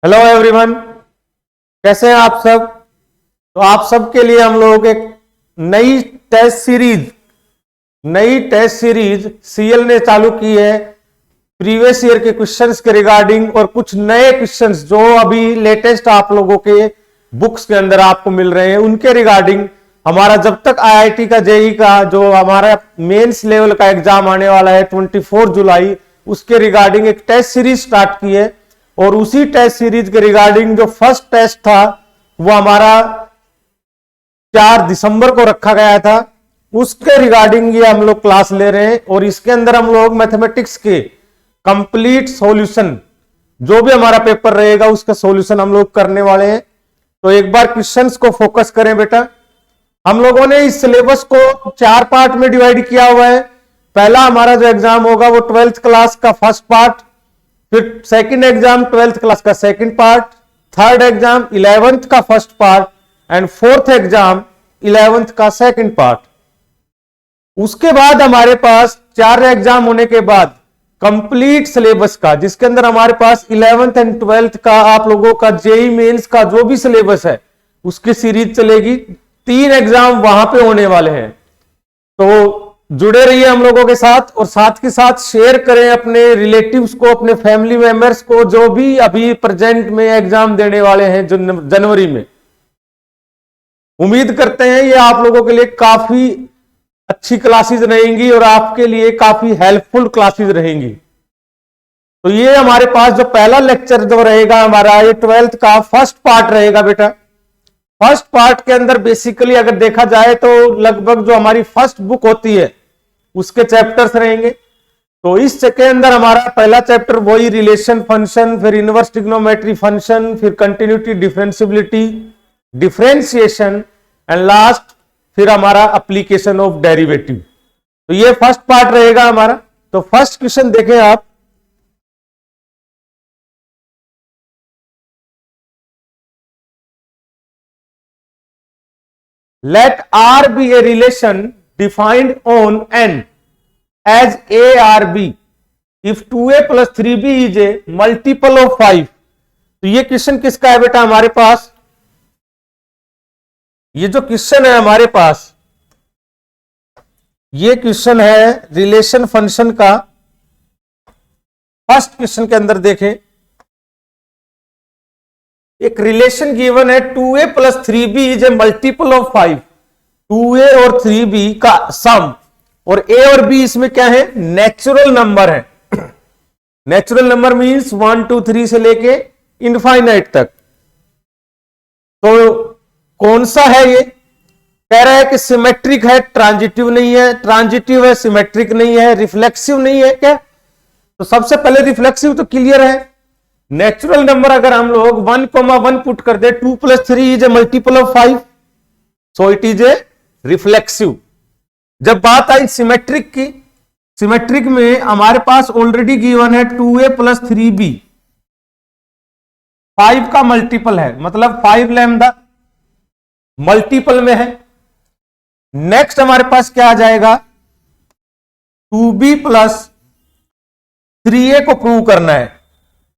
Hello everyone, कैसे हैं आप सब। तो आप सब के लिए हम लोग एक नई टेस्ट सीरीज सीएल ने चालू की है। प्रीवियस ईयर के क्वेश्चंस के रिगार्डिंग और कुछ नए क्वेश्चंस जो अभी लेटेस्ट आप लोगों के बुक्स के अंदर आपको मिल रहे हैं उनके रिगार्डिंग हमारा जब तक आईआईटी का जेई का जो हमारा मेंस लेवल का एग्जाम आने वाला है 24 जुलाई, उसके रिगार्डिंग एक टेस्ट सीरीज स्टार्ट की है। और उसी टेस्ट सीरीज के रिगार्डिंग जो फर्स्ट टेस्ट था वो हमारा 4 दिसंबर को रखा गया था, उसके रिगार्डिंग ये हम लोग क्लास ले रहे हैं। और इसके अंदर हम लोग मैथमेटिक्स के कंप्लीट सॉल्यूशन, जो भी हमारा पेपर रहेगा उसका सॉल्यूशन हम लोग करने वाले हैं। तो एक बार क्वेश्चंस को फोकस करें बेटा। हम लोगों ने इस सिलेबस को 4 पार्ट में डिवाइड किया हुआ है। पहला हमारा जो एग्जाम होगा वो 12th क्लास का फर्स्ट पार्ट, फिर सेकंड एग्जाम 12th क्लास का second part, third exam 11th का first part and fourth exam 11th का सेकंड पार्ट। उसके बाद हमारे पास 4 एग्जाम होने के बाद कंप्लीट सिलेबस का, जिसके अंदर हमारे पास 11th एंड 12th का आप लोगों का जेई मेंस का जो भी सिलेबस है उसकी सीरीज चलेगी। 3 एग्जाम वहां पे होने वाले हैं। तो जुड़े रहिए हम लोगों के साथ और साथ के साथ शेयर करें अपने रिलेटिव्स को, अपने फैमिली मेंबर्स को जो भी अभी प्रेजेंट में एग्जाम देने वाले हैं जनवरी में। उम्मीद करते हैं ये आप लोगों के लिए काफी अच्छी क्लासेस रहेंगी और आपके लिए काफी हेल्पफुल क्लासेस रहेंगी। तो ये हमारे पास जो पहला लेक्चर जो रहेगा हमारा, ये 12th का फर्स्ट पार्ट रहेगा बेटा। फर्स्ट पार्ट के अंदर बेसिकली अगर देखा जाए तो लगभग जो हमारी फर्स्ट बुक होती है उसके चैप्टर्स रहेंगे। तो इस के अंदर हमारा पहला चैप्टर वही रिलेशन फंक्शन, फिर इनवर्स ट्रिग्नोमेट्री फंक्शन, फिर continuity, differentiability, differentiation and last फिर हमारा एप्लीकेशन ऑफ डेरिवेटिव। तो ये फर्स्ट पार्ट रहेगा हमारा। तो फर्स्ट क्वेश्चन देखें आप। Let R be a relation defined on N as A R B if 2A plus 3B is a multiple of 5। तो ये क्वेश्चन किसका है बेटा हमारे पास? ये जो क्वेश्चन है हमारे पास, ये क्वेश्चन है रिलेशन फंक्शन का। फर्स्ट क्वेश्चन के अंदर देखें, एक रिलेशन गिवन है 2A plus 3B is a multiple of 5। 2A और 3B का सम, और A और B इसमें क्या है? नेचुरल नंबर है। नेचुरल नंबर मींस 1 2 3 से लेके इनफाइनाइट तक। तो कौन सा है ये? कह रहा है कि सिमेट्रिक है, ट्रांजिटिव नहीं है, ट्रांजिटिव है, सिमेट्रिक नहीं है, रिफ्लेक्सिव नहीं है क्या? तो सबसे पहले रिफ्लेक्सिव तो क्लियर है। नेचुरल नंबर अगर हम लोग 1,1 पुट कर दे, 2 plus 3 is a multiple of 5, so it is a reflexive. जब बात आई सिमेट्रिक की, सिमेट्रिक में हमारे पास ऑलरेडी गिवन है 2A प्लस 3B, 5 का मल्टीपल है, मतलब 5 लैम्डा मल्टीपल में है। नेक्स्ट हमारे पास क्या आ जाएगा? 2B प्लस 3A को प्रूव करना है।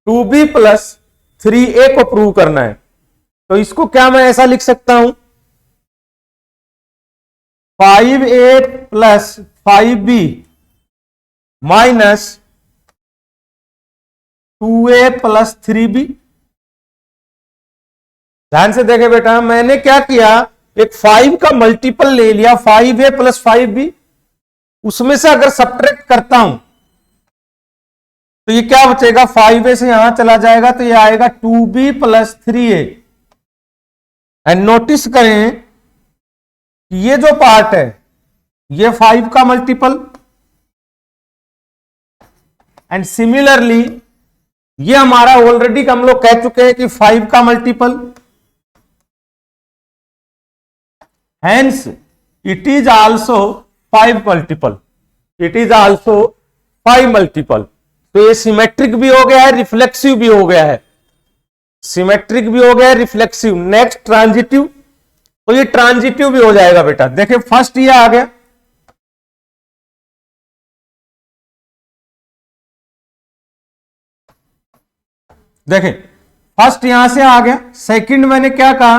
2B प्लस 3A को प्रूव करना है। तो इसको क्या मैं ऐसा लिख सकता हूं? 5A plus 5B minus 2A plus 3B। ध्यान से देखे बेटा, मैंने क्या किया, एक 5 का मल्टीपल ले लिया, 5A प्लस 5B, उसमें से अगर सब्ट्रैक्ट करता हूं तो ये क्या बचेगा? 5A से यहां चला जाएगा तो ये आएगा 2B plus 3A। And notice करें ये जो पार्ट है ये 5 का मल्टीपल, एंड सिमिलरली ये हमारा ऑलरेडी हम लोग कह चुके हैं कि 5 का multiple, hence it is also 5 multiple, it is also 5 multiple. तो ये सिमेट्रिक भी हो गया है, रिफ्लेक्सिव भी हो गया है। सिमेट्रिक भी हो गया है, रिफ्लेक्सिव। नेक्स्ट ट्रांजिटिव, तो ये ट्रांजिटिव भी हो जाएगा बेटा। देखिए फर्स्ट ये आ गया, देखें फर्स्ट यहां से आ गया, सेकंड मैंने क्या कहा,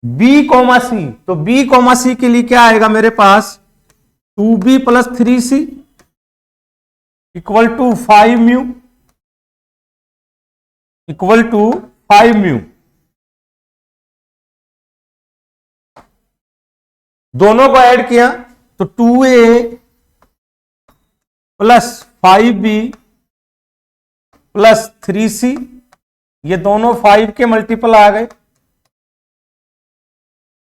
बी कॉमा सी, तो बी कॉमा सी के लिए क्या आएगा मेरे पास, 2b plus 3c equal to 5 mu, equal to 5 mu. दोनों को ऐड किया तो 2a plus 5b plus 3c, ये दोनों 5 के मल्टीपल आ गए,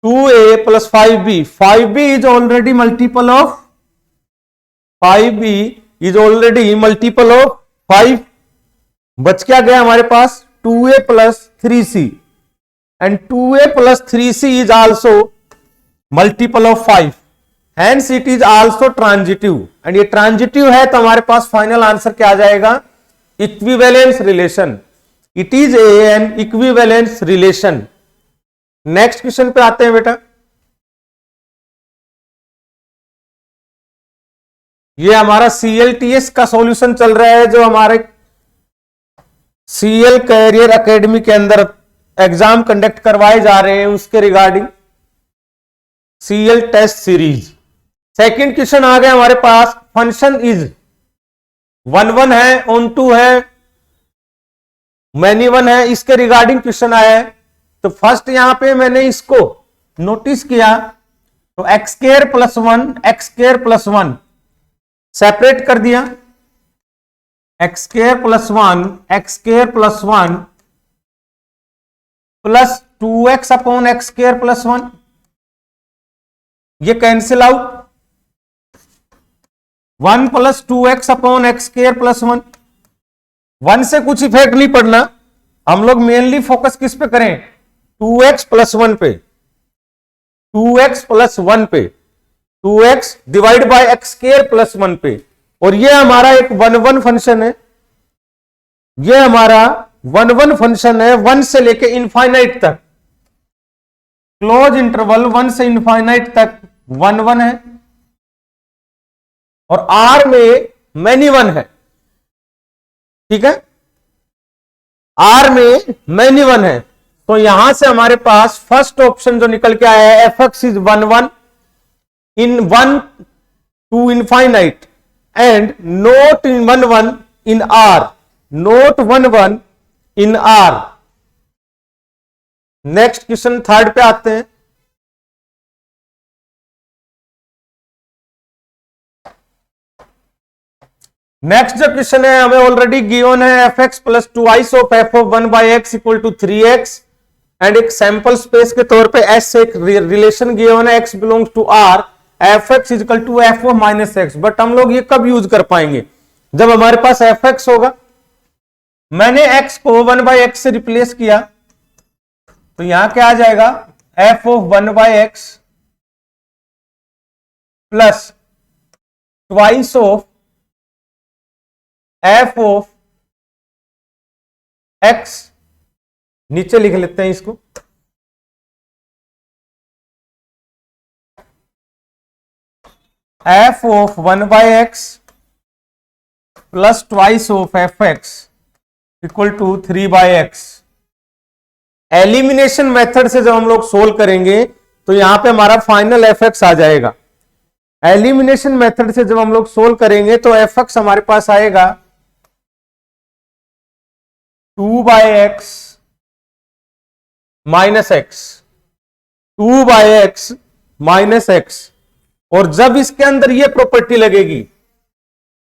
2a plus 5b, 5b is already multiple of 5b is already multiple of 5, बच क्या गया हमारे पास 2a plus 3c, and 2a plus 3c is also multiple of 5, hence it is also transitive, and ये transitive है तो हमारे पास final answer क्या आ जाएगा, equivalence relation, it is an equivalence relation. Next question पे आते हैं बेटा, ये हमारा CLTS का सॉल्यूशन चल रहा है, जो हमारे CL कैरियर एकेडमी के अंदर एग्जाम कंडक्ट करवाए जा रहे हैं, उसके regarding CL test series. Second question आ गया हमारे पास, फंक्शन इज 1 1 है, ऑन 2 है, मैनी 1 है, इसके रिगार्डिंग क्वेश्चन आया है। तो फर्स्ट यहां पे मैंने इसको नोटिस किया, तो x square plus 1 x square plus 1 separate कर दिया, x square plus 1 x square plus 1 plus 2x upon x square plus 1, ये cancel out, 1 plus 2x upon x square plus 1, 1 से कुछ इफेक्ट नहीं पड़ना, हम लोग मेनली फोकस किस पे करें, 2x प्लस 1 पे, 2x प्लस 1 पे, 2x divide by x square plus 1 पे, और ये हमारा एक 1 1 फंक्शन है, ये हमारा 1 1 फंक्शन है, 1 से लेके इनफाइनाइट तक, क्लोज इंटरवल 1 से इनफाइनाइट तक 1 1 है, और R में मैनी 1 है, ठीक है, R में मैनी 1 है, तो यहां से हमारे पास फर्स्ट ऑप्शन जो निकल के आया है, fx is 1 1 in 1 to infinite and not in 1 1 in R, not 1 1 in R। Next question third पे आते हैं, नेक्स्ट जो क्वेश्चन है हमें ऑलरेडी गिवन है, fx plus 2i of f of 1 by x equal to 3x, and एक sample space के तौर पे S से एक रिलेशन गिवन है, x belongs to R, fx equal to f of minus x. But हम लोग ये कब यूज कर पाएंगे, जब हमारे पास fx होगा। मैंने x को 1 बाई एक्स से रिप्लेस किया, तो यहां क्या आ जाएगा, f of 1 by x plus twice of f of x, नीचे लिख लेते हैं इसको, f of 1 by x plus twice of F X equal to 3 by x. Elimination method से जब हम लोग सोल्व करेंगे तो यहां पे हमारा फाइनल एफ एक्स आ जाएगा। एलिमिनेशन मेथड से जब हम लोग सोल्व करेंगे तो एफ एक्स हमारे पास आएगा 2 by x minus x, 2 by x minus x, और जब इसके अंदर ये प्रॉपर्टी लगेगी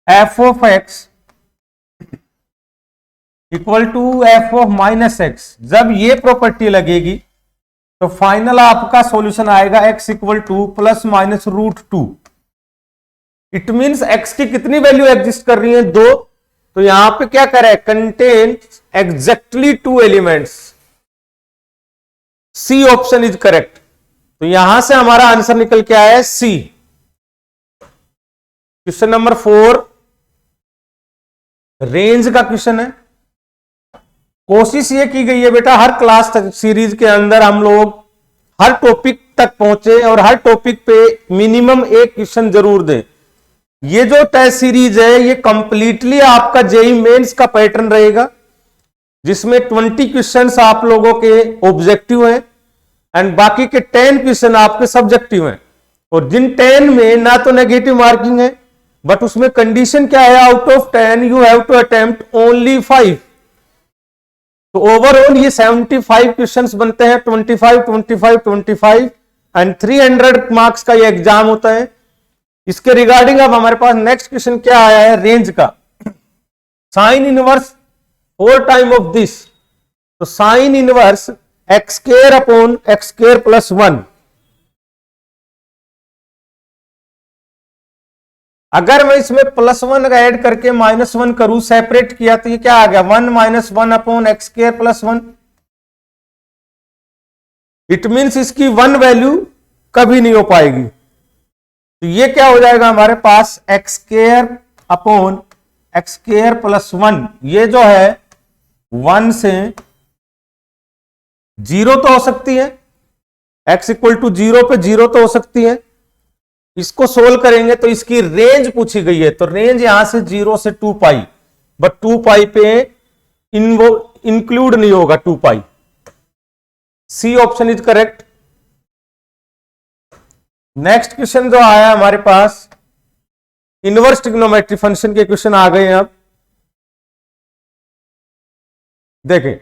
F of X equal to F of minus X, जब ये प्रॉपर्टी लगेगी तो फाइनल आपका सॉल्यूशन आएगा x equal to plus minus root 2। It means x की कितनी वैल्यू एग्जिस्ट कर रही है, 2, तो यहां पे क्या कर रहा है, contain exactly 2 elements, C option is correct. तो यहां से हमारा आंसर निकल के आया है सी। क्वेश्चन नंबर 4 रेंज का क्वेश्चन है। कोशिश ये की गई है बेटा हर क्लास सीरीज के अंदर हम लोग हर टॉपिक तक पहुंचे और हर टॉपिक पे मिनिमम एक क्वेश्चन जरूर दें। ये जो टेस्ट सीरीज है ये कंप्लीटली आपका जेईई मेंस का पैटर्न रहेगा। जिसमें 20 क्वेश्चंस आप लोगों के ऑब्जेक्टिव हैं एंड बाकी के 10 क्वेश्चन आपके सब्जेक्टिव हैं। और जिन 10 में ना तो नेगेटिव मार्किंग है, बट उसमें कंडीशन क्या है, out of 10 you have to attempt only 5। तो ओवरऑल ये 75 क्वेश्चंस बनते हैं, 25 25 25 एंड 300 मार्क्स का ये एग्जाम होता है। इसके रिगार्डिंग अब हमारे पास नेक्स्ट क्वेश्चन क्या आया है, रेंज का। Sine inverse 4 time of this, तो sine inverse x square upon x square plus 1। अगर मैं इसमें +1 ऐड करके -1 करूं, सेपरेट किया, तो ये क्या आ गया, 1 - 1 upon x square plus 1। It means इसकी 1 वैल्यू कभी नहीं हो पाएगी। तो ये क्या हो जाएगा हमारे पास, x square upon x square plus 1। ये जो है 1 से 0 तो हो सकती है, x इक्वल टू 0 पे 0 तो हो सकती है। इसको सोल्व करेंगे तो इसकी रेंज पूछी गई है, तो रेंज यहां से 0 से 2 पाई, बट 2 पाई पे इंक्लूड नहीं होगा 2 pi. C option is correct. Next question जो आया हमारे पास, इनवर्स ट्रिग्नोमेट्री फंक्शन के क्वेश्चन आ गए हैं। अब देखें,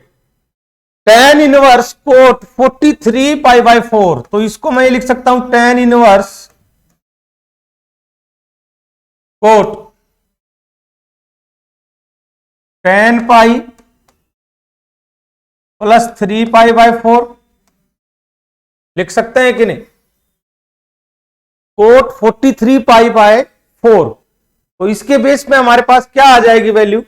tan इनवर्स कोट 43 पाई 4, तो इसको मैं लिख सकता हूं tan inverse cot tan pi plus 3 pi 4 लिख सकते हैं कि नहीं। कोट 43 पाई 4, तो इसके बेस पे हमारे पास क्या आ जाएगी वैल्यू,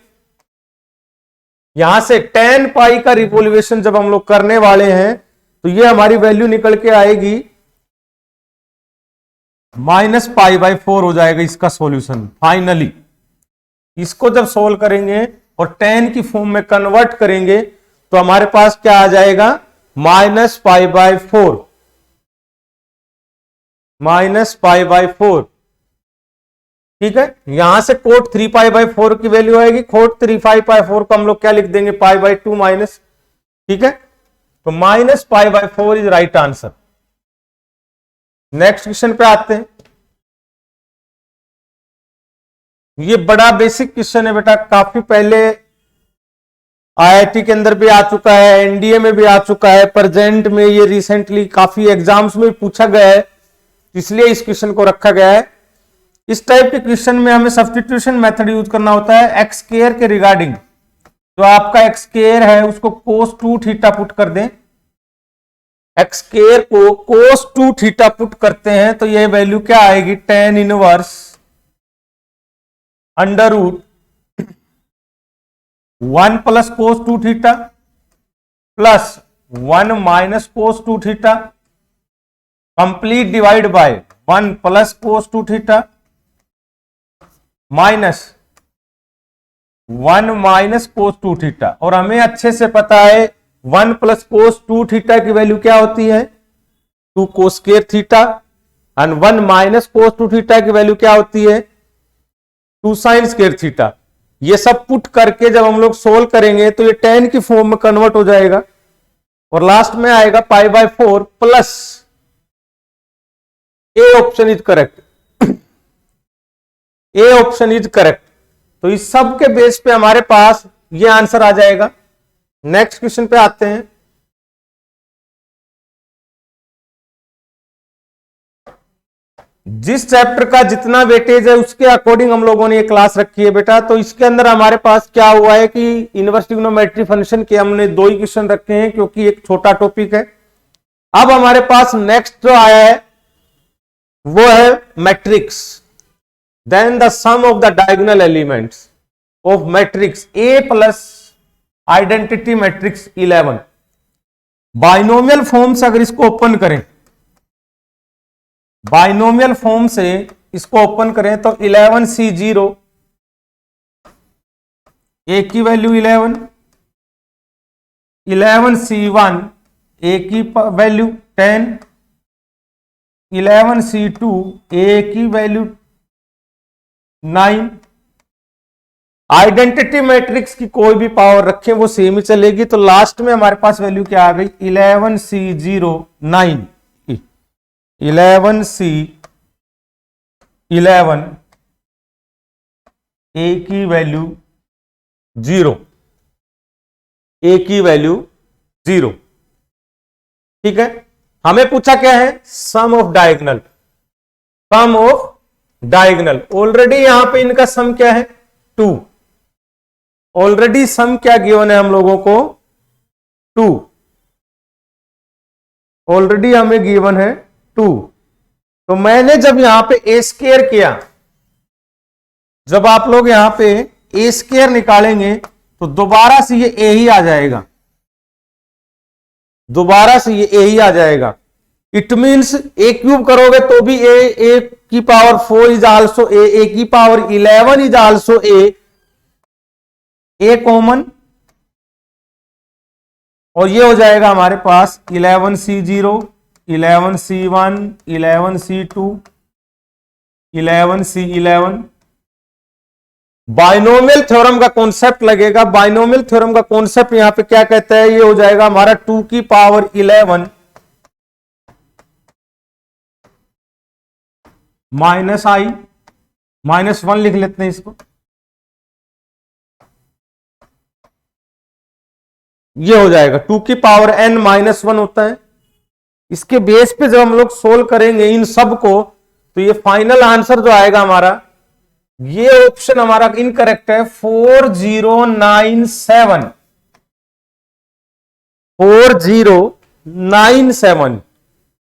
यहां से tan पाई का रिवोल्यूशन जब हम लोग करने वाले हैं तो ये हमारी वैल्यू निकल के आएगी -π/4 हो जाएगा इसका सॉल्यूशन फाइनली। इसको जब सोल्व करेंगे और tan की फॉर्म में कन्वर्ट करेंगे तो हमारे पास क्या आ जाएगा, -π/4 -π/4। ठीक है, यहां से कोट 3π/4 की वैल्यू आएगी, कोट 3π/4 को हम लोग क्या लिख देंगे, π/2 माइनस। ठीक है, तो -π/4 is right answer. Next question पे आते हैं। ये बड़ा बेसिक क्वेश्चन है बेटा, काफी पहले आईआईटी के अंदर भी आ चुका है, एनडीए में भी आ चुका है, प्रेजेंट में ये रिसेंटली काफी एग्जाम्स में पूछा गया है, इसलिए इस क्वेश्चन को रखा गया है। इस टाइप के क्वेश्चन में हमें सब्स्टिट्यूशन मेथड यूज करना होता है। एक्स स्क्वायर के रिगार्डिंग जो आपका एक्स स्क्वायर है उसको cos 2 थीटा पुट कर दें, एक्स स्क्वायर को cos 2 थीटा पुट करते हैं तो यह वैल्यू क्या आएगी, tan inverse √1 + cos 2 theta plus 1 - cos 2 theta complete divide by 1 + cos 2 theta -1 - cos 2 theta. और हमें अच्छे से पता है 1 + cos 2 थीटा की वैल्यू क्या होती है, 2 cos square theta, and 1 - cos 2 theta की वैल्यू क्या होती है, 2 sin स्क्वायर थीटा। ये सब पुट करके जब हम लोग सोल्व करेंगे तो ये tan की फॉर्म में कन्वर्ट हो जाएगा और लास्ट में आएगा π/4 plus, A option is correct, A option is correct. तो इस सब के बेस पे हमारे पास ये आंसर आ जाएगा। नेक्स्ट क्वेश्चन पे आते हैं। जिस चैप्टर का जितना वेटेज है उसके अकॉर्डिंग हम लोगों ने ये क्लास रखी है बेटा। तो इसके अंदर हमारे पास क्या हुआ है कि इनवर्स ट्रिग्नोमेट्री फंक्शन के हमने 2 ही क्वेश्चन रखे हैं क्योंकि एक छोटा टॉपिक है। अब हमारे पास नेक्स्ट जो आया है वो है matrix. Then the sum of the diagonal elements of matrix A plus identity matrix 11। Binomial form से अगर इसको ओपन करें, बाइनोमियल फॉर्म से इसको ओपन करें तो 11C0 A की वैल्यू 11, 11C1 A की वैल्यू 10, 11C2 A की वैल्यू 9, आइडेंटिटी मैट्रिक्स की कोई भी पावर रखें वो सेम ही चलेगी। तो लास्ट में हमारे पास वैल्यू क्या आ गई, 11C09, 11C11 ए की वैल्यू 0, ए की वैल्यू 0। ठीक है, हमें पूछा क्या है, sum of diagonal, sum of diagonal. Already यहां पे इनका सम क्या है, 2। ऑलरेडी सम क्या गिवन है हम लोगों को, 2। ऑलरेडी हमें गिवन है 2। तो मैंने जब यहां पे ए स्क्वायर किया, जब आप लोग यहां पे ए स्क्वायर निकालेंगे तो दोबारा से ये ए ही आ जाएगा, दोबारा से ये ए ही आ जाएगा। इट मीन्स ए क्यूब करोगे तो भी ए की पावर 4 इज आल्सो ए की power 11 is also a common, और ये हो जाएगा हमारे पास 11C0, 11C1, 11C2, 11C11। Binomial theorem का कॉन्सेप्ट लगेगा। बाइनोमियल थ्योरम का कॉन्सेप्ट यहां पे क्या कहता है, ये हो जाएगा हमारा 2 की पावर 11 माइनस आई, -1 लिख लेते हैं इसको। ये हो जाएगा 2 की पावर n -1 होता है। इसके बेस पे जब हम लोग सोल्व करेंगे इन सब को, तो ये फाइनल आंसर जो आएगा हमारा, ये ऑप्शन हमारा इनकरेक्ट है, 4097, 4097।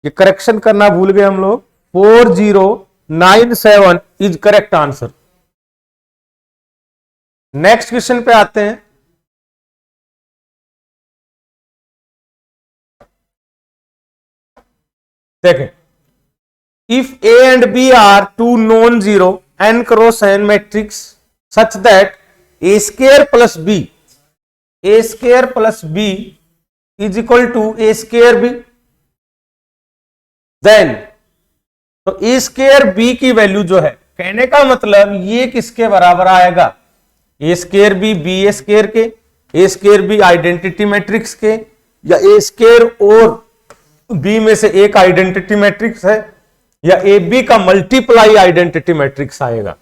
ये करेक्शन करना भूल गए हम लोग, 4097 is correct answer. Next question पे आते हैं। देखें, if A and B are two non zero n cross n matrix such that a square plus b, a square plus b is equal to a square b, then तो a square b की value जो है, कहने का मतलब ये किसके बराबर आएगा, a square b b a square के, a square b identity matrix के, या a स्क्वायर और b में से एक आइडेंटिटी मैट्रिक्स है, या ए बी का मल्टीप्लाई आइडेंटिटी मैट्रिक्स आएगा।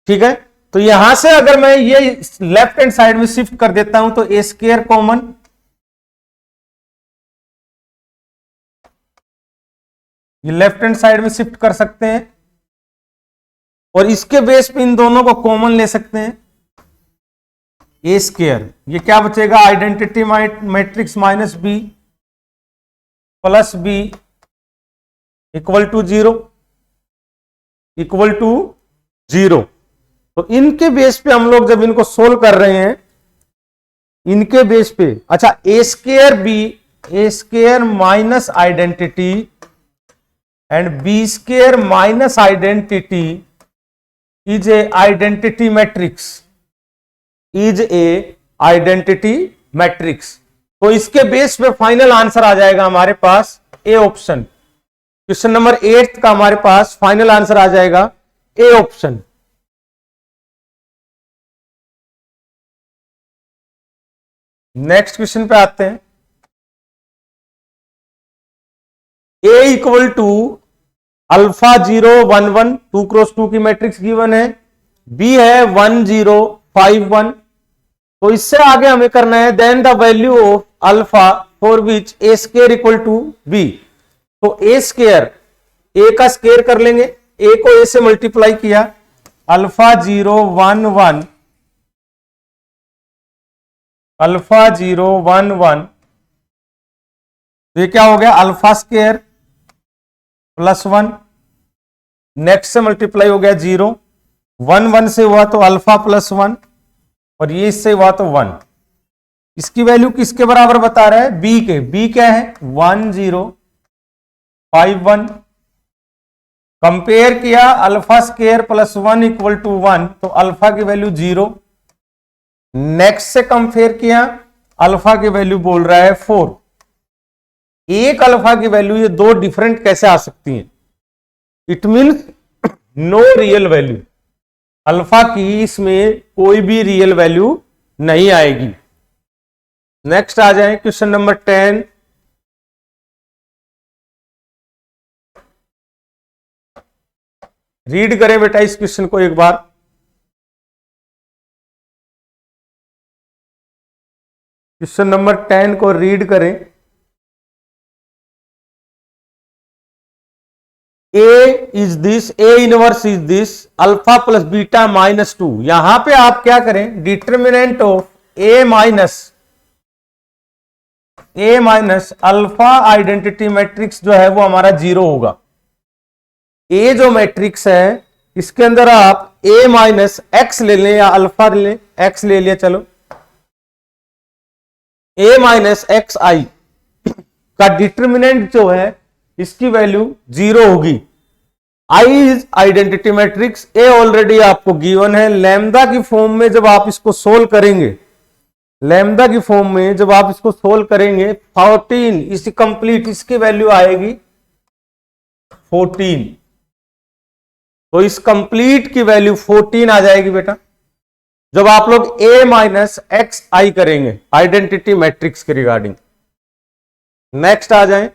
ठीक है, तो यहां से अगर मैं ये लेफ्ट हैंड साइड में शिफ्ट कर देता हूं तो ए स्क्वायर कॉमन, ये लेफ्ट हैंड साइड में शिफ्ट कर सकते हैं, और इसके बेस पे इन दोनों को कॉमन ले सकते हैं, ए स्क्वायर। ये क्या बचेगा, identity matrix minus B plus B equal to 0, equal to 0। तो इनके बेस पे हम लोग जब इनको सोल्व कर रहे हैं, इनके बेस पे, अच्छा A square B, A square minus identity and B square minus identity is a identity matrix, is a identity matrix. तो इसके बेस पे फाइनल आंसर आ जाएगा हमारे पास ए ऑप्शन। क्वेश्चन नंबर 8 का हमारे पास फाइनल आंसर आ जाएगा ए ऑप्शन। नेक्स्ट क्वेश्चन पे आते हैं। ए इक्वल टू अल्फा 0 1 1, 2 क्रॉस 2 की मैट्रिक्स गिवन है, बी है 1 0 5 1। तो इससे आगे हमें करना है then the value of alpha for which A square equal to B. तो ए स्क्वायर, ए का स्क्वायर कर लेंगे, ए को ए से मल्टीप्लाई किया, अल्फा 0 1 1, अल्फा 0 1 1, तो ये क्या हो गया, अल्फा स्क्वायर प्लस 1, नेक्स्ट से मल्टीप्लाई हो गया 0, 1 1 से हुआ तो अल्फा प्लस 1, और ये इससे हुआ तो 1। इसकी वैल्यू किसके बराबर बता रहा है, बी के। बी क्या है, 1 0 5 1। कंपेयर किया, alpha square plus 1 equal to 1, तो अल्फा की वैल्यू 0। नेक्स्ट से कंपेयर किया, अल्फा की वैल्यू बोल रहा है 4। एक अल्फा की वैल्यू, ये दो डिफरेंट कैसे आ सकती हैं, it means no real value. Alpha की इसमें कोई भी रियल वैल्यू नहीं आएगी। नेक्स्ट आ जाए क्वेश्चन नंबर 10। रीड करें बेटा इस क्वेश्चन को एक बार। क्वेश्चन नंबर 10 को रीड करें। A is this, A inverse is this, alpha plus beta minus 2। यहां पे आप क्या करें, determinant of A minus alpha identity matrix जो है वो हमारा 0 होगा। ए जो मैट्रिक्स है इसके अंदर आप ए माइनस एक्स ले लें या अल्फा ले लें, एक्स ले लिया चलो, ए माइनस एक्स आई का डिटर्मिनेंट जो है इसकी वैल्यू 0 होगी। I is identity matrix, A already आपको गिवन है। लैम्डा की फॉर्म में जब आप इसको सोल्व करेंगे, लैम्डा की फॉर्म में जब आप इसको सोल्व करेंगे 14 इसी कंप्लीट, इसकी वैल्यू आएगी 14। तो इस कंप्लीट की वैल्यू 14 आ जाएगी बेटा जब आप लोग ए माइनस एक्स आई करेंगे आइडेंटिटी मैट्रिक्स के रिगार्डिंग। नेक्स्ट आ जाएं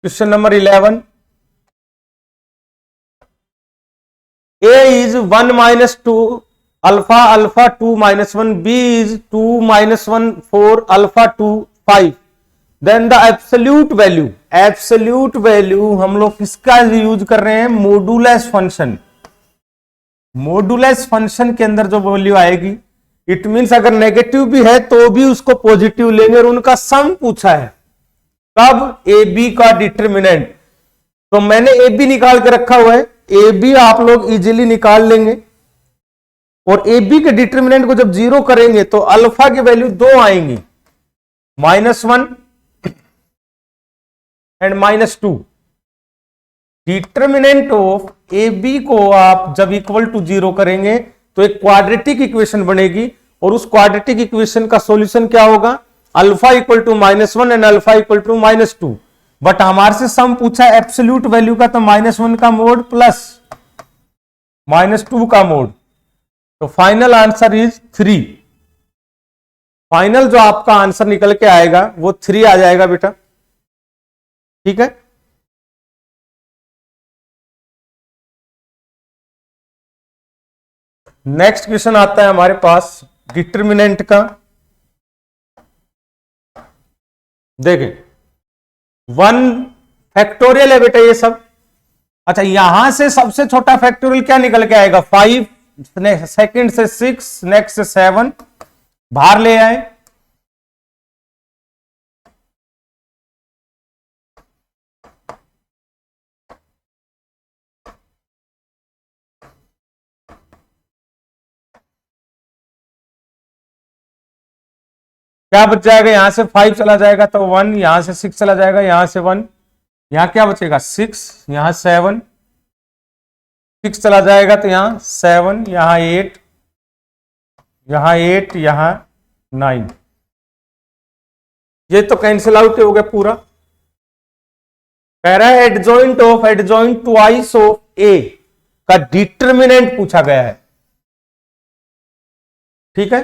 question number 11। A is 1 minus 2 alpha, alpha 2 minus 1, B is 2 minus 1 4 alpha 2 5। Then the absolute value, absolute value हम लोग किसका यूज कर रहे हैं, मॉडुलस फंक्शन। मॉडुलस फंक्शन के अंदर जो वैल्यू आएगी, इट मींस अगर नेगेटिव भी है तो भी उसको पॉजिटिव लेंगे, और उनका सम पूछा है कब, ए बी का डिटर्मिनेंट। तो मैंने ए बी निकाल के रखा हुआ है, ए बी आप लोग इजीली निकाल लेंगे। और ए बी के डिटर्मिनेंट को जब 0 करेंगे तो अल्फा की वैल्यू 2 आएंगी, -1 and -2। Determinant of A B को आप जब इक्वल टू 0 करेंगे तो एक क्वाड्रेटिक इक्वेशन बनेगी, और उस क्वाड्रेटिक इक्वेशन का सॉल्यूशन क्या होगा, alpha equal to -1 and alpha equal to -2। But हमारे से सम पूछा है एब्सोल्यूट वैल्यू का, तो -1 का मोड प्लस -2 का मोड, तो फाइनल आंसर इज 3। फाइनल जो आपका आंसर निकल के आएगा वो 3 आ जाएगा बेटा, ठीक है। नेक्स्ट क्वेश्चन आता है हमारे पास डिटर्मिनेंट का। देखें 1 फैक्टोरियल है बेटा ये सब। अच्छा, यहां से सबसे छोटा फैक्टोरियल क्या निकल के आएगा, 5, सेकंड से 6, नेक्स्ट से 7, बाहर ले आए। क्या बच जाएगा, यहां से 5 चला जाएगा तो 1, यहां से 6 चला जाएगा, यहां से 1, यहां क्या बचेगा 6, यहां 7, 6 चला जाएगा तो यहां 7, यहां 8, यहां 8, यहां 9। ये तो कैंसिल आउट हो गया पूरा। कह रहा है adjoint of, adjoint twice of A का डिटर्मिनेंट पूछा गया है, ठीक है।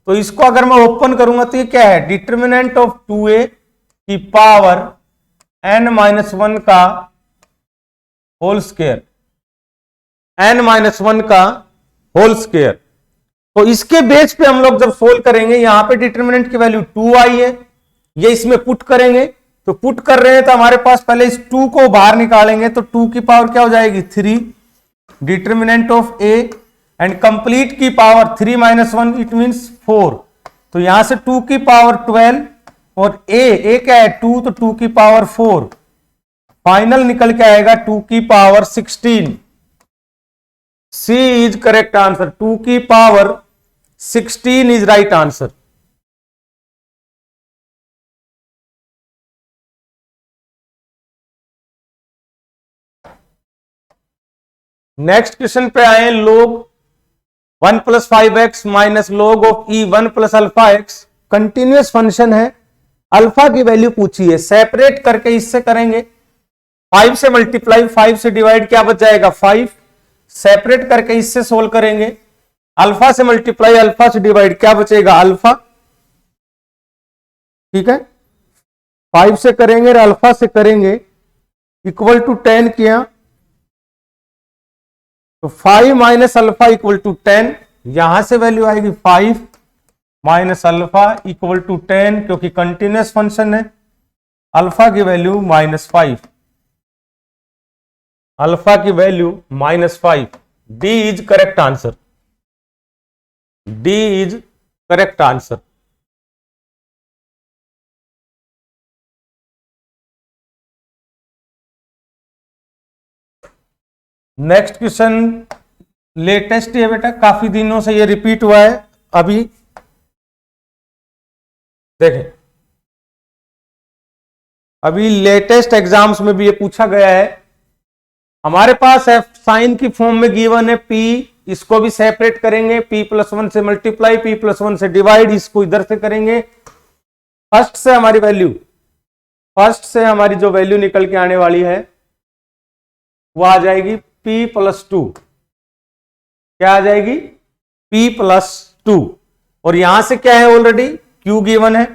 तो इसको अगर मैं ओपन करूंगा तो ये क्या है, डिटर्मिनेंट ऑफ 2a की पावर n-1 का होल स्क्वायर, n-1 का होल स्क्वायर। तो इसके बेस पे हम लोग जब सोल्व करेंगे, यहां पे डिटर्मिनेंट की वैल्यू 2 आई है, ये इसमें पुट करेंगे, तो पुट कर रहे हैं तो हमारे पास पहले इस 2 को बाहर निकालेंगे तो 2 की पावर क्या हो जाएगी 3, determinant of a and complete की पावर 3 - 1 इट मींस 4। तो यहां से 2 की पावर 12 और a क्या है 2, तो 2 की पावर 4। फाइनल निकल के आएगा 2 की power 16। C is correct answer, 2 की power 16 is right answer. Next question पे आए, लोग 1 + 5x minus log of e 1 + alpha x continuous function है, अल्फा की वैल्यू पूछी है, सेपरेट करके इससे करेंगे 5 से मल्टीप्लाई, 5 से डिवाइड, क्या बच जाएगा 5, सेपरेट करके इससे सोल्व करेंगे, अल्फा से मल्टीप्लाई, अल्फा से डिवाइड, क्या बचेगा अल्फा, ठीक है। 5 से करेंगे और अल्फा से करेंगे, इक्वल टू 10 किया तो 5 माइनस अल्फा इक्वल टू 10, यहां से वैल्यू आएगी 5 माइनस अल्फा इक्वल टू 10, क्योंकि कंटिन्यूअस फंक्शन है। अल्फा की वैल्यू -5, अल्फा की value -5। D is correct answer, D is correct answer. Next question latest है बेटा, काफी दिनों से ये रिपीट हुआ है। अभी देखें, अभी लेटेस्ट एग्जाम्स में भी ये पूछा गया है। हमारे पास एफ साइन की फॉर्म में गिवन है पी, इसको भी सेपरेट करेंगे, p+1 से मल्टीप्लाई, p+1 से डिवाइड, इसको इधर से करेंगे। फर्स्ट से हमारी जो वैल्यू निकल के आने वाली है वो आ जाएगी p+2, क्या आ जाएगी p+2, और यहां से क्या है ऑलरेडी q गिवन है,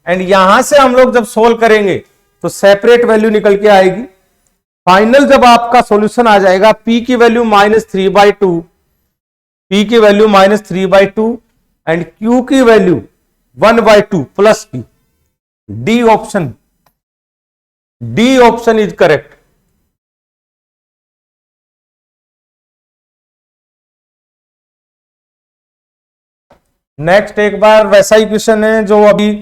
एंड यहां से हम लोग जब सोल्व करेंगे तो सेपरेट वैल्यू निकल के आएगी। फाइनल जब आपका सॉल्यूशन आ जाएगा, p की वैल्यू -3/2, p की वैल्यू -3/2 एंड q की वैल्यू 1/2 प्लस की, D option is correct. Next एक बार वैसा ही क्वेश्चन है जो अभी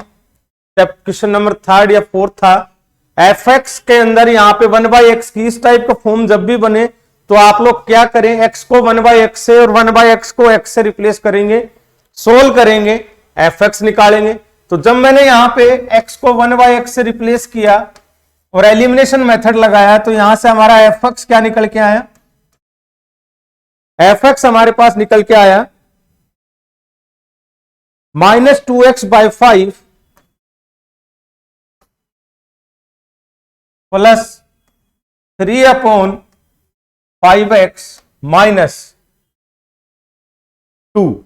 क्वेश्चन नंबर 3 या 4 था। fx के अंदर यहाँ पे 1/x की इस टाइप का फॉर्म जब भी बने तो आप लोग क्या करें, x को 1/x से और 1/x को x से रिप्लेस करेंगे, सोल्व करेंगे, fx निकालेंगे। तो जब मैंने यहां पे x को 1/x से रिप्लेस किया और एलिमिनेशन मेथड लगाया तो यहां से हमारा fx क्या निकल के आया, fx हमारे पास निकल के आया -2x/5 plus 3/5x minus 2।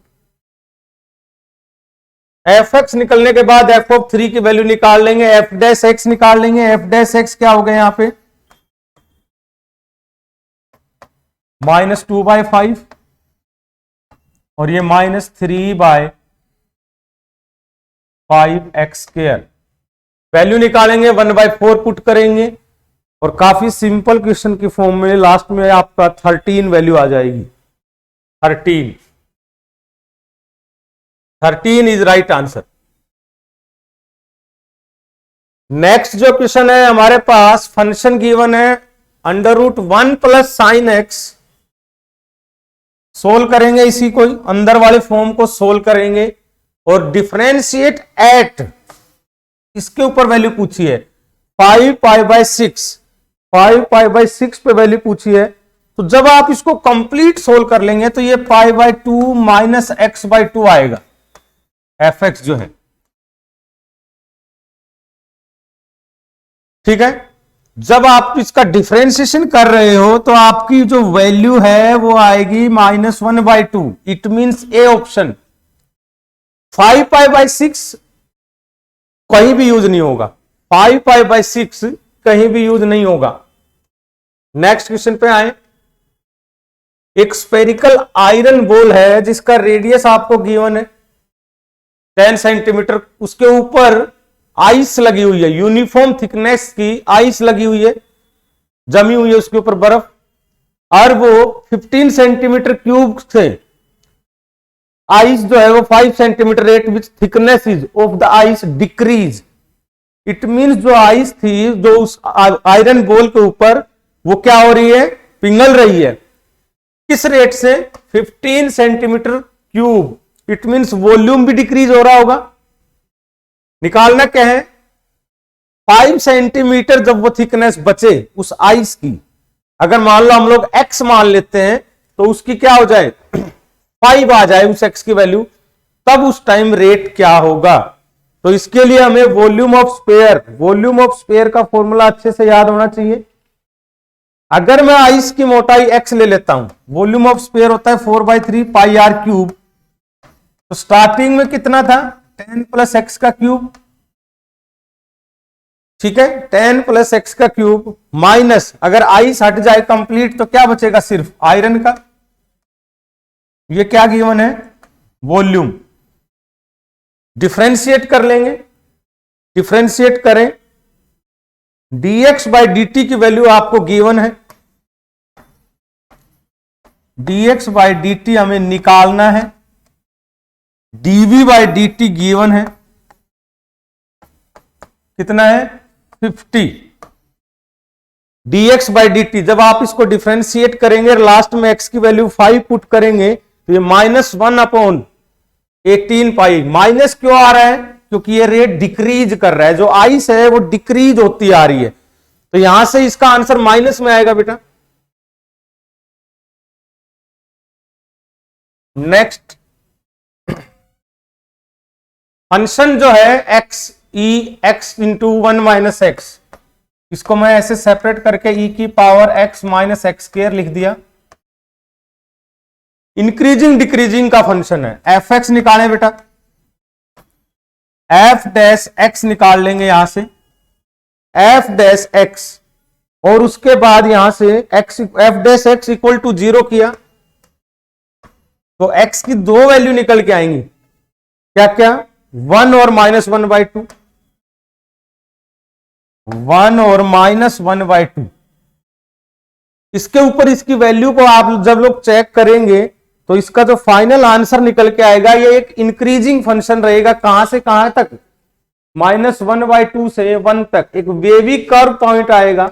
fx निकलने के बाद f(3) की वैल्यू निकाल लेंगे, f'(x) निकाल लेंगे। f'(x) क्या हो गया यहां पे -2/5 और ये -3/5x²। वैल्यू निकालेंगे, 1/4 पुट करेंगे और काफी सिंपल क्वेश्चन की फॉर्म में लास्ट में आपका 13 वैल्यू आ जाएगी। 13 इज राइट आंसर। नेक्स्ट जो क्वेश्चन है हमारे पास, फंक्शन गिवन है √1 + sin x, सोल्व करेंगे, इसी को अंदर वाले फॉर्म को सोल्व करेंगे और डिफरेंशिएट एट, इसके ऊपर वैल्यू पूछी है 5π/6 पे वैल्यू पूछी है। तो जब आप इसको कंप्लीट सोल्व कर लेंगे तो ये π/2 माइनस x/2 आएगा, fx जो है, ठीक है। जब आप इसका डिफरेंशिएशन कर रहे हो तो आपकी जो वैल्यू है वो आएगी -1/2, इट मींस ए ऑप्शन। 5π/6 कहीं भी यूज नहीं होगा, 5π/6 कहीं भी यूज नहीं होगा। नेक्स्ट क्वेश्चन पे आए। एक स्फेरिकल आयरन बॉल है जिसका रेडियस आपको गिवन है 10 सेंटीमीटर, उसके ऊपर आइस लगी हुई है, यूनिफॉर्म थिकनेस की आइस लगी हुई है, जमी हुई है उसके ऊपर बर्फ, और वो 15 सेंटीमीटर क्यूब से आइस जो है वो 5 centimetre rate which thickness is of the ice decrease. It means जो आइस थी जो उस आयरन बॉल के ऊपर वो क्या हो रही है, पिघल रही है, किस रेट से, 15 centimetre cube. It means volume भी डिक्रीज हो रहा होगा। निकालना क्या है, 5 सेंटीमीटर जब वो थिकनेस बचे उस आइस की, अगर मान लो हम लोग x मान लेते हैं तो उसकी क्या हो जाए 5 आ जाए उस x की वैल्यू, तब उस टाइम रेट क्या होगा। तो इसके लिए हमें वॉल्यूम ऑफ स्फीयर का फॉर्मूला अच्छे से याद होना चाहिए। अगर मैं आइस की मोटाई x ले लेता हूं, वॉल्यूम ऑफ स्फीयर होता है 4/3 पाई आर क्यूब, तो स्टार्टिंग में कितना था 10 प्लस एक्स का क्यूब, ठीक है, 10 प्लस एक्स का क्यूब माइनस, अगर आइस हट जाए कंप्लीट तो क्या बचेगा, सिर्फ आयरन का। ये क्या गिवन है, वॉल्यूम। डिफरेंशिएट कर लेंगे, डिफरेंशिएट करें, dx बाई dt की वैल्यू आपको गिवन है, dx बाई dt हमें निकालना है, dv बाई dt गिवन है, कितना है 50। dx बाई dt जब आप इसको डिफरेंशिएट करेंगे, लास्ट में x की वैल्यू 5 पुट करेंगे तो ये -1/18 पाई। माइनस क्यों आ रहा है, क्योंकि ये रेट डिक्रीज कर रहा है, जो आइस है वो डिक्रीज होती आ रही है, तो यहां से इसका आंसर माइनस में आएगा बेटा। नेक्स्ट फंक्शन जो है एक्स ई एक्स इंटू 1 माइनस एक्स, इसको मैं ऐसे सेपरेट करके e की power x minus x square लिख दिया। इंक्रीजिंग डिक्रीजिंग का फंक्शन है, एफ एक्स निकालें बेटा, एफ डैश एक्स निकाल लेंगे यहां से, एफ डैश एक्स, और उसके बाद यहां से X F dash X equal to 0 किया तो x की दो वैल्यू निकल के आएंगी, क्या क्या, 1 और -1/2, 1 और -1/2। इसके ऊपर इसकी वैल्यू को आप जब लोग चेक करेंगे तो इसका जो फाइनल आंसर निकल के आएगा ये एक इंक्रीजिंग फंक्शन रहेगा, कहां से कहां तक, -1/2 से 1 तक, एक वेवी कर्व पॉइंट आएगा।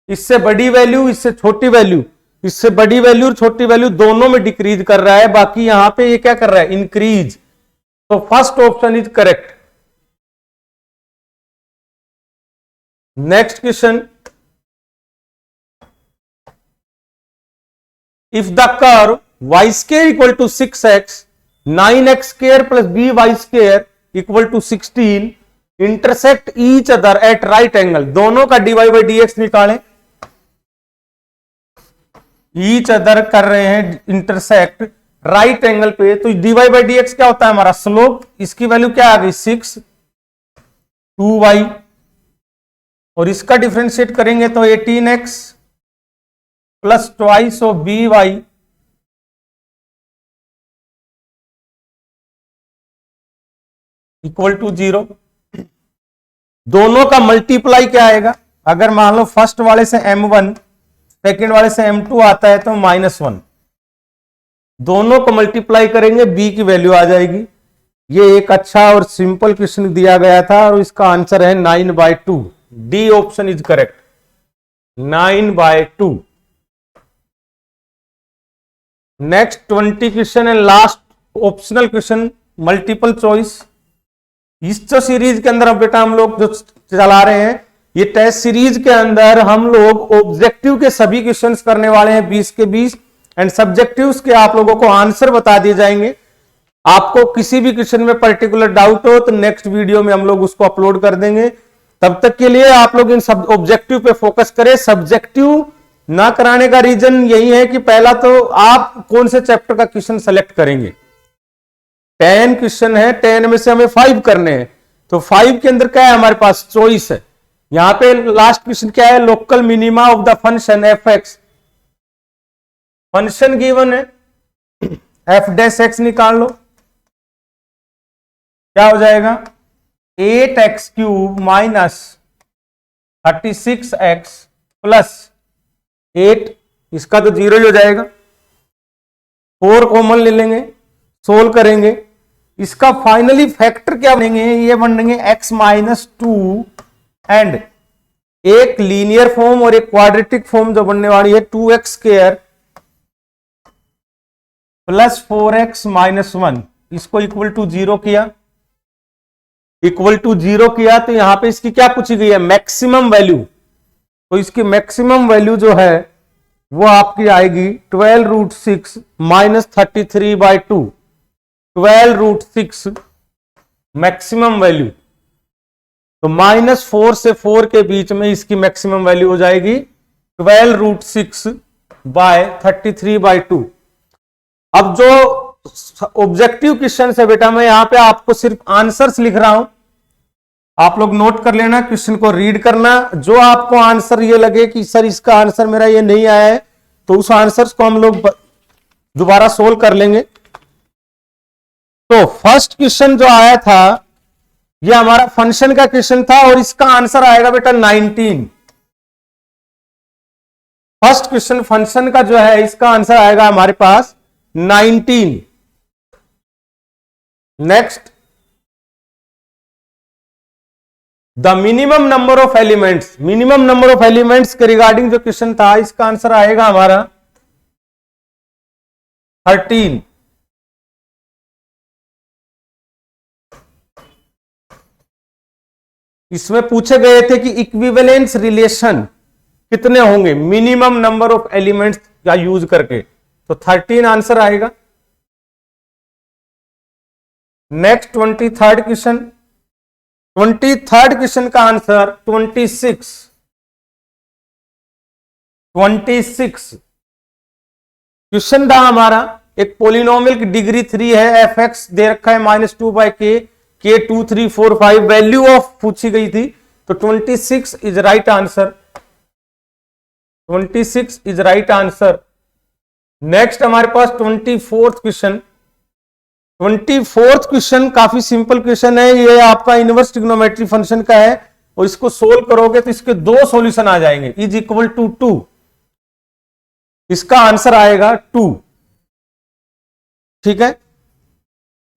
इससे बड़ी वैल्यू, इससे छोटी वैल्यू, इससे बड़ी वैल्यू और छोटी वैल्यू दोनों में डिक्रीज कर रहा है, बाकी यहां पे ये क्या कर रहा है, इंक्रीज। तो first option is correct. Next question, if the curve y square equal to 6x, 9x square plus by square equal to 16 intersect each other at right angle, दोनों का dy by dx निकालें। each other कर रहे हैं intersect right angle पे, तो dy by dx क्या होता है हमारा स्लोप, इसकी वैल्यू क्या आ गई 6 2y, और इसका डिफरेंशिएट करेंगे तो 18x plus twice of B Y equal to 0। दोनों का मल्टीप्लाई क्या आएगा, अगर मान लो फर्स्ट वाले से m1 सेकेंड वाले से m2 आता है तो -1, दोनों को मल्टीप्लाई करेंगे b की वैल्यू आ जाएगी। ये एक अच्छा और सिंपल क्वेश्चन दिया गया था और इसका आंसर है 9/2, D option is correct, 9/2। Next 20 question and last optional question, multiple choice. इस जो सीरीज के अंदर अब बेटा हम लोग जो चला रहे हैं, ये टेस्ट सीरीज के अंदर हम लोग ऑब्जेक्टिव के सभी क्वेश्चंस करने वाले हैं 20 के 20, एंड सब्जेक्टिव्स के आप लोगों को आंसर बता दिए जाएंगे। आपको किसी भी क्वेश्चन में पर्टिकुलर डाउट हो तो नेक्स्ट वीडियो में हम लोग उसको अपलोड कर देंगे। तब तक के लिए आप लोग इन सब ऑब्जेक्टिव पे फोकस करें। सब्जेक्टिव ना कराने का रीजन यही है कि पहला तो आप कौन से चैप्टर का क्वेश्चन सेलेक्ट करेंगे। 10 क्वेश्चन है, 10 में से हमें 5 करने हैं, तो 5 के अंदर क्या है हमारे पास चॉइस है। यहां पे लास्ट क्वेश्चन क्या है, local minima of the function F x, function given है, एफ डैश एक्स निकाल लो, क्या हो जाएगा 8x³ माइनस 36x प्लस 8, इसका तो 0 ही हो जाएगा। 4 कॉमन ले लेंगे, सोल्व करेंगे, इसका फाइनली फैक्टर क्या बनेंगे, ये बनेंगे x-2 एंड एक लीनियर फॉर्म और एक क्वाड्रेटिक फॉर्म जो बनने वाली है 2x² प्लस 4x - 1, इसको इक्वल टू 0 किया, इक्वल टू 0 किया तो यहां पे इसकी क्या पूछी गई है, मैक्सिमम वैल्यू। तो इसकी मैक्सिमम वैल्यू जो है वो आपकी आएगी 12√6 - 33/2, 12√6 मैक्सिमम वैल्यू। तो -4 से 4 के बीच में इसकी मैक्सिमम वैल्यू हो जाएगी 12√6/33/2। अब जो ऑब्जेक्टिव क्वेश्चन है बेटा, मैं यहां पे आपको सिर्फ आंसर्स लिख रहा हूं, आप लोग नोट कर लेना, क्वेश्चन को रीड करना। जो आपको आंसर ये लगे कि सर इसका आंसर मेरा ये नहीं आया है, तो उस आंसर्स को हम लोग दोबारा सोल्व कर लेंगे। तो फर्स्ट क्वेश्चन जो आया था ये हमारा फंक्शन का क्वेश्चन था और इसका आंसर आएगा बेटा 19। फर्स्ट क्वेश्चन फंक्शन का जो है इसका आंसर आएगा हमारे पास 19। Next, the minimum number of elements, minimum number of elements के रिगार्डिंग जो क्वेश्चन था इसका आंसर आएगा हमारा 13। इसमें पूछे गए थे कि इक्विवेलेंस रिलेशन कितने होंगे मिनिमम नंबर ऑफ एलिमेंट्स का यूज करके, तो 13 आंसर आएगा। Next 23rd question, 23rd question का आंसर 26। क्वेश्चन था हमारा, एक पोलिनोमियल की डिग्री 3 है, एफ एक्स दे रखा है -2/k, k 2 3 4 5 वैल्यू ऑफ पूछी गई थी, तो 26 is right answer. 26 is right answer. Next हमारे पास 24th क्वेश्चन। 24th क्वेश्चन काफी सिंपल क्वेश्चन है, ये आपका इनवर्स ट्रिग्नोमेट्री फंक्शन का है और इसको सोल्व करोगे तो इसके 2 सॉल्यूशन आ जाएंगे, इज इक्वल टू 2। इसका आंसर आएगा 2। ठीक है,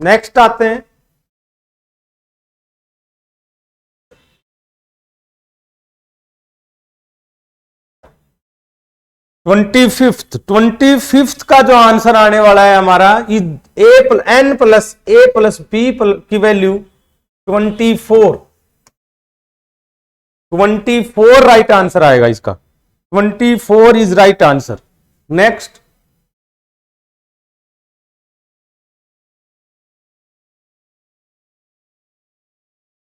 नेक्स्ट आते हैं। ट्वेंटी फिफ्थ का जो आंसर आने वाला है हमारा, n plus a plus b की वैल्यू 24। 24 राइट आंसर आएगा इसका, 24 is right answer. Next,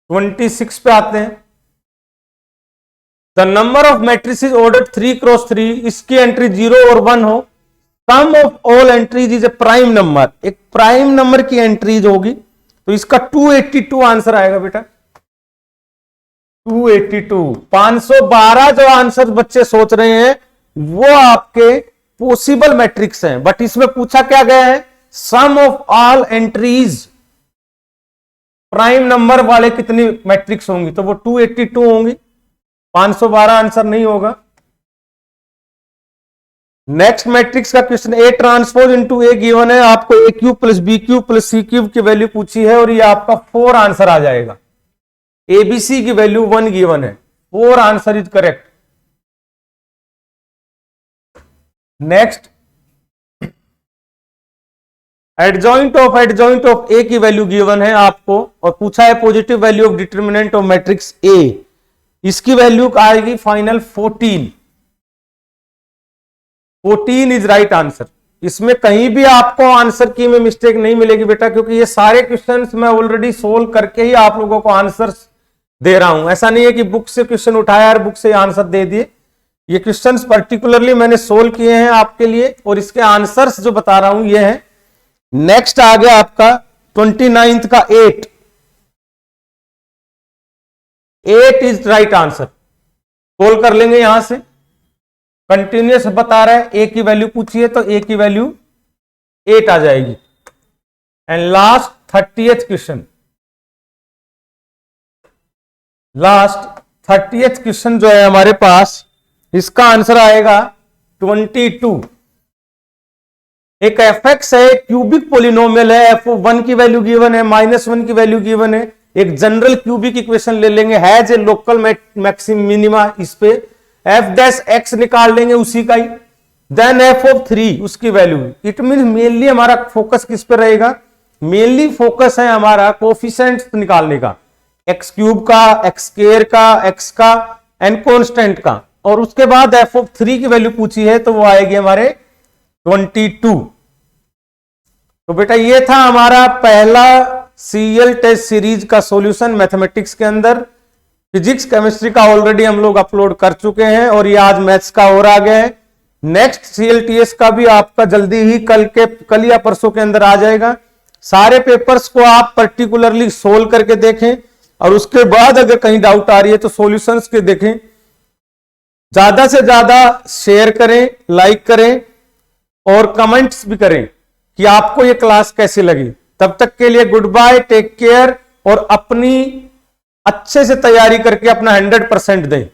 twenty 26 पे आते हैं। The number of matrices order 3x3, इसकी एंट्री 0 और 1 हो, sum of all entries is a prime number, एक प्राइम नंबर की एंट्रीज होगी, तो इसका 282 आंसर आएगा बेटा। 282, 512 जो आंसर बच्चे सोच रहे हैं वो आपके पॉसिबल मैट्रिक्स हैं, बट इसमें पूछा क्या गया है, sum of all entries, prime number वाले कितनी मैट्रिक्स होंगी, तो वो 282 होंगी, 512 आंसर नहीं होगा। नेक्स्ट मैट्रिक्स का question, A transpose into A given है, आपको A cube plus B cube plus C cube की वैल्यू पूछी है और ये आपका 4 आंसर आ जाएगा। एबीसी की वैल्यू 1 गिवन है, 4 answer is correct. Next, adjoint of A की वैल्यू गिवन है आपको और पूछा है positive value of determinant of matrix A, इसकी वैल्यू आएगी फाइनल 14। 14 is right answer. इसमें कहीं भी आपको आंसर की में मिस्टेक नहीं मिलेगी बेटा, क्योंकि ये सारे क्वेश्चंस मैं ऑलरेडी सोल्व करके ही आप लोगों को आंसर्स दे रहा हूं। ऐसा नहीं है कि बुक से क्वेश्चन उठाया और बुक से आंसर दे दिए, ये क्वेश्चंस पर्टिकुलरली मैंने सोल्व किए हैं आपके लिए और इसके आंसर्स जो बता रहा हूं ये है। नेक्स्ट आ गया आपका 29th का 8 इज राइट आंसर। सोल्व कर लेंगे यहां से, कंटिन्यूअस बता रहा है, ए की वैल्यू पूछी है तो ए की वैल्यू 8 आ जाएगी। And last 30th question, last 30th question जो है हमारे पास, इसका आंसर आएगा 22। एक एफ एक्स है, क्यूबिक पोलिनोमियल है, f1 की वैल्यू गिवन है, -1 की वैल्यू गिवन है, एक जनरल क्यूबिक इक्वेशन ले लेंगे, has a local maxima minima, इस पे एफ डैश एक्स निकाल लेंगे उसी का ही, देन f(3) उसकी वैल्यू। इट मीन मेनली हमारा फोकस किस पे रहेगा, मेनली फोकस है हमारा कोफिशिएंट निकालने का, एक्स क्यूब का, एक्स स्क्वायर का, एक्स का एंड कॉन्स्टेंट का, और उसके बाद f(3) की वैल्यू पूछी है तो वो आएगी हमारे 22। तो बेटा ये था हमारा पहला सीएल टेस्ट सीरीज का सॉल्यूशन मैथमेटिक्स के अंदर। फिजिक्स केमिस्ट्री का ऑलरेडी हम लोग अपलोड कर चुके हैं और ये आज मैथ्स का और आ गया है। नेक्स्ट CLTS का भी आपका जल्दी ही कल या परसों के अंदर आ जाएगा। सारे पेपर्स को आप पर्टिकुलरली सोल्व करके देखें और उसके बाद अगर कहीं डाउट आ रही है तो सॉल्यूशंस के देखें। ज्यादा से ज्यादा शेयर करें, लाइक करें और कमेंट्स भी करें कि आपको ये क्लास कैसी लगी। तब तक के लिए गुड बाय, टेक केयर और अपनी अच्छे से तैयारी करके अपना 100% दें।